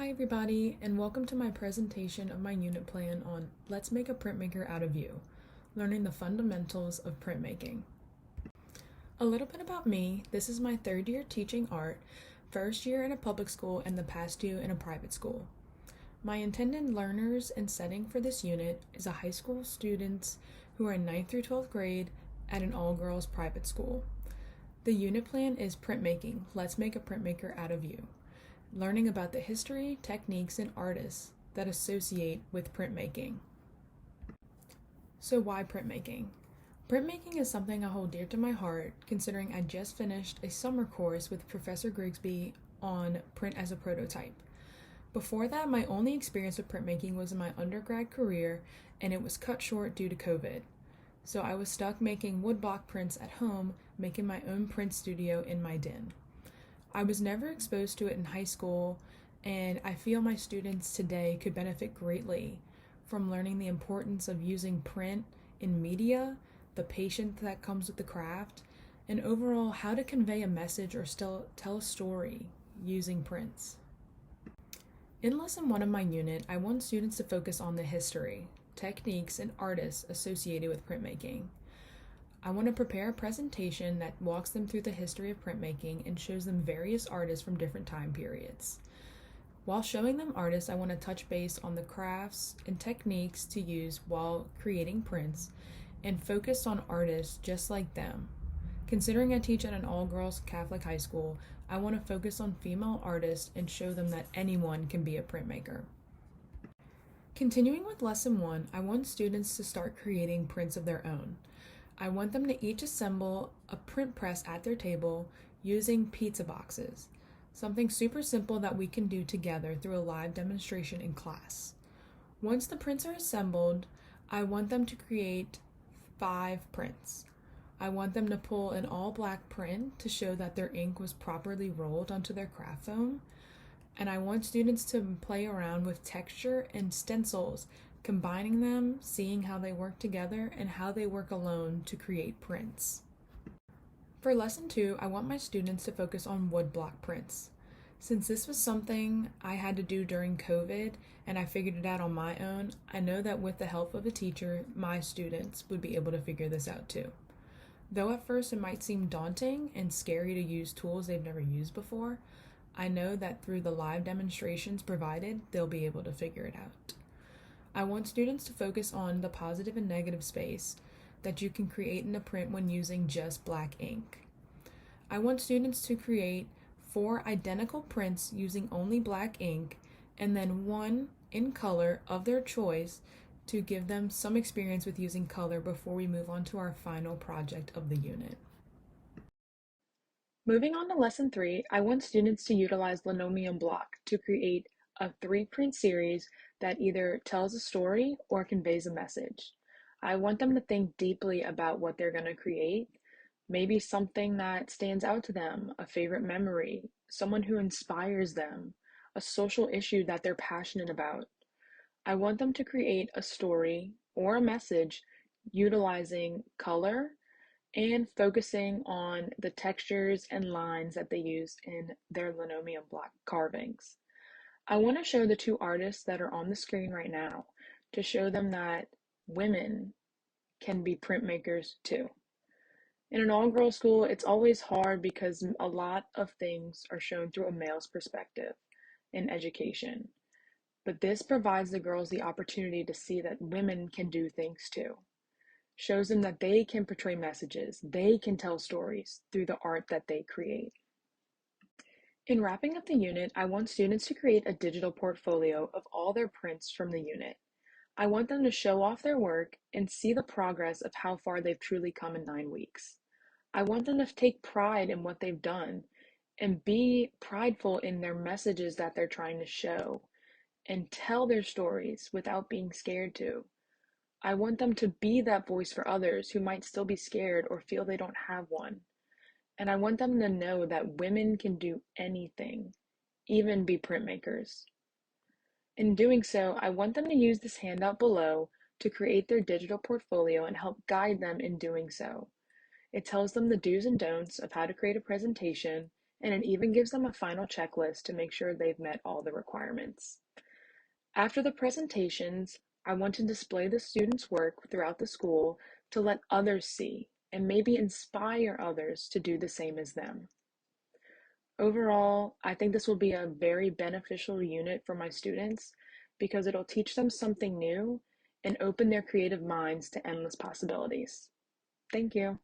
Hi everybody, and welcome to my presentation of my unit plan on Let's Make a Printmaker Out of You, learning the fundamentals of printmaking. A little bit about me: this is my third year teaching art, first year in a public school and the past two in a private school. My intended learners and setting for this unit is a high school students who are in 9th through 12th grade at an all-girls private school. The unit plan is printmaking, let's make a printmaker out of you, learning about the history, techniques, and artists that associate with printmaking. So why printmaking? Printmaking is something I hold dear to my heart, considering I just finished a summer course with Professor Grigsby on print as a prototype. Before that, my only experience with printmaking was in my undergrad career, and it was cut short due to COVID. So I was stuck making woodblock prints at home, making my own print studio in my den. I was never exposed to it in high school, and I feel my students today could benefit greatly from learning the importance of using print in media, the patience that comes with the craft, and overall how to convey a message or still tell a story using prints. In lesson 1 of my unit, I want students to focus on the history, techniques, and artists associated with printmaking. I want to prepare a presentation that walks them through the history of printmaking and shows them various artists from different time periods. While showing them artists, I want to touch base on the crafts and techniques to use while creating prints and focus on artists just like them. Considering I teach at an all-girls Catholic high school, I want to focus on female artists and show them that anyone can be a printmaker. Continuing with lesson 1, I want students to start creating prints of their own. I want them to each assemble a print press at their table using pizza boxes, something super simple that we can do together through a live demonstration in class. Once the prints are assembled, I want them to create 5 prints. I want them to pull an all black print to show that their ink was properly rolled onto their craft foam, and I want students to play around with texture and stencils, combining them, seeing how they work together and how they work alone to create prints. For lesson 2, I want my students to focus on woodblock prints. Since this was something I had to do during COVID and I figured it out on my own, I know that with the help of a teacher, my students would be able to figure this out too. Though at first it might seem daunting and scary to use tools they've never used before, I know that through the live demonstrations provided, they'll be able to figure it out. I want students to focus on the positive and negative space that you can create in a print when using just black ink. I want students to create 4 identical prints using only black ink and then 1 in color of their choice to give them some experience with using color before we move on to our final project of the unit. Moving on to lesson 3, I want students to utilize linoleum block to create a 3-print series that either tells a story or conveys a message. I want them to think deeply about what they're going to create, maybe something that stands out to them, a favorite memory, someone who inspires them, a social issue that they're passionate about. I want them to create a story or a message utilizing color and focusing on the textures and lines that they use in their linoleum block carvings. I want to show the 2 artists that are on the screen right now to show them that women can be printmakers too. In an all-girls school, it's always hard because a lot of things are shown through a male's perspective in education. But this provides the girls the opportunity to see that women can do things too. Shows them that they can portray messages, they can tell stories through the art that they create. In wrapping up the unit, I want students to create a digital portfolio of all their prints from the unit. I want them to show off their work and see the progress of how far they've truly come in 9 weeks. I want them to take pride in what they've done and be prideful in their messages that they're trying to show and tell their stories without being scared to. I want them to be that voice for others who might still be scared or feel they don't have one. And I want them to know that women can do anything, even be printmakers. In doing so, I want them to use this handout below to create their digital portfolio and help guide them in doing so. It tells them the do's and don'ts of how to create a presentation and it even gives them a final checklist to make sure they've met all the requirements. After the presentations, I want to display the students' work throughout the school to let others see and maybe inspire others to do the same as them. Overall, I think this will be a very beneficial unit for my students because it'll teach them something new and open their creative minds to endless possibilities. Thank you.